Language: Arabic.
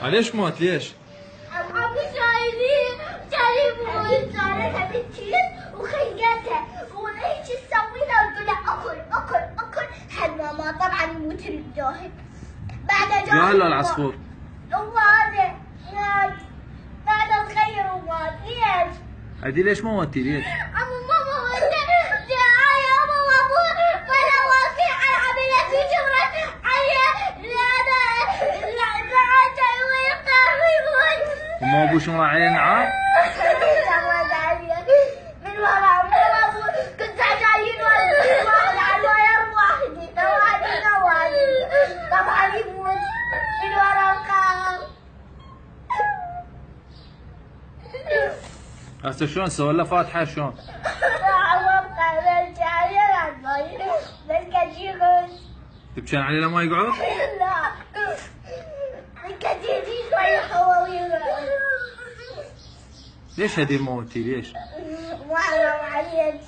ليش موت ليش؟ ابو جايبين موت صارتها بالتيس وخيتها وهيك تسوي لها وتقول لها اكل حد ما طبعا يموت الجاهل. بعد جاهل ولا العصفور؟ هو هذا بعد صغير ومات. ليش؟ هدي ليش ما موتي ليش؟ ماما يا ماما ولا واقع على عملية جمرة وما ابوش مراعي نعام؟ من ورا كنت جايين واحد على الواير واحد طبعا يموت من ورا القام. هسه شلون سوى له فاتحه شلون؟ تبكين عليه لما يقعد؟ لا الكثير شوي حواوي. ليش هدي موتي ليش؟ ما عليه